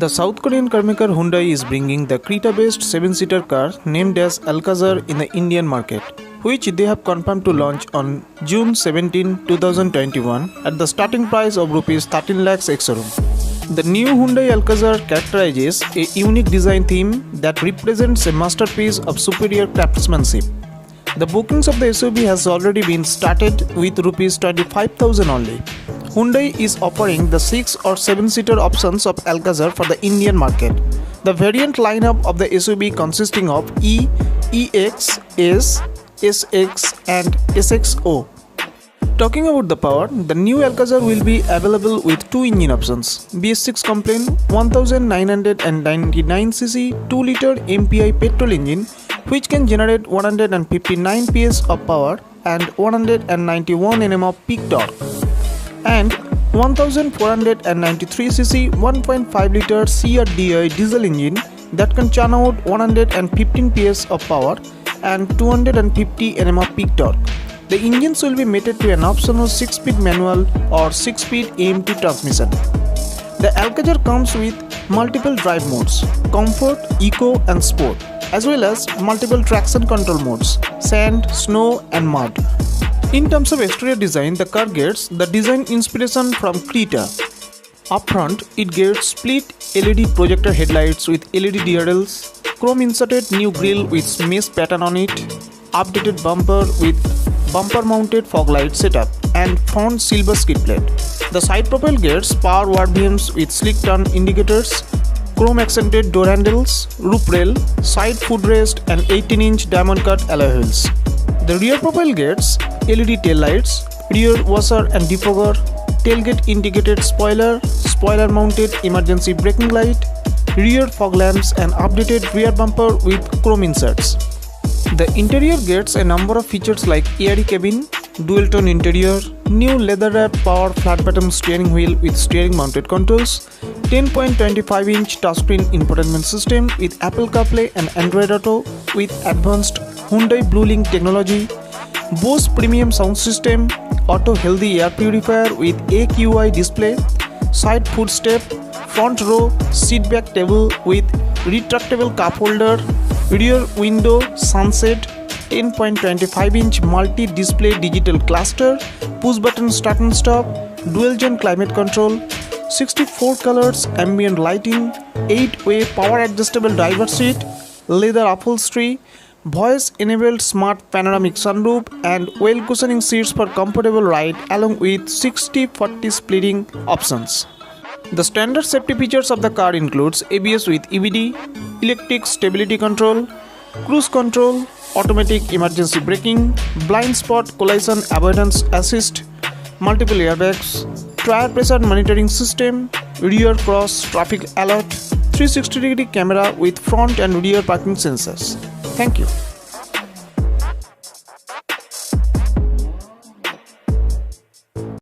The South Korean carmaker Hyundai is bringing the Creta-based 7-seater car named as Alcazar in the Indian market, which they have confirmed to launch on June 17, 2021 at the starting price of Rs 13 lakhs ex-showroom. The new Hyundai Alcazar characterizes a unique design theme that represents a masterpiece of superior craftsmanship. The bookings of the SUV has already been started with Rs 25,000 only. Hyundai is offering the 6 or 7-seater options of Alcazar for the Indian market. The variant lineup of the SUV consisting of E, EX, S, SX and SXO. Talking about the power, the new Alcazar will be available with two engine options. BS6 Complain 1999cc 2-liter MPI petrol engine which can generate 159 PS of power and 191 Nm of peak torque, and 1493cc 1.5-liter CRDI diesel engine that can churn out 115 PS of power and 250 Nm of peak torque. The engines will be mated to an optional 6-speed manual or 6-speed AMT transmission. The Alcazar comes with multiple drive modes, Comfort, Eco and Sport, as well as multiple traction control modes, sand, snow and mud. In terms of exterior design, the car gets the design inspiration from Creta. Up front, it gets split LED projector headlights with LED DRLs, chrome inserted new grille with mesh pattern on it, updated bumper with bumper mounted fog light setup and front silver skid plate. The side profile gets power ward beams with slick turn indicators, chrome accented door handles, roof rail, side footrest and 18-inch diamond cut alloy wheels. The rear profile gets LED tail lights, rear washer and defogger, tailgate indicated spoiler, spoiler mounted emergency braking light, rear fog lamps and updated rear bumper with chrome inserts. The interior gets a number of features like airy cabin, dual tone interior, new leather wrapped power flat bottom steering wheel with steering mounted controls, 10.25-inch touchscreen infotainment system with Apple CarPlay and Android Auto with advanced Hyundai BlueLink technology, Bose premium sound system, auto healthy air purifier with AQI display, side footstep, front row seat back table with retractable cup holder, rear window sunset, 10.25-inch multi-display digital cluster, push button start and stop, dual zone climate control, 64 colors ambient lighting, 8-way power adjustable driver seat, leather upholstery, voice enabled smart panoramic sunroof and well cushioning seats for comfortable ride along with 60/40 splitting options. The standard safety features of the car includes ABS with EBD, electric stability control, cruise control, automatic emergency braking, blind spot collision avoidance assist, multiple airbags, tire pressure monitoring system, rear cross traffic alert, 360-degree camera with front and rear parking sensors. Thank you.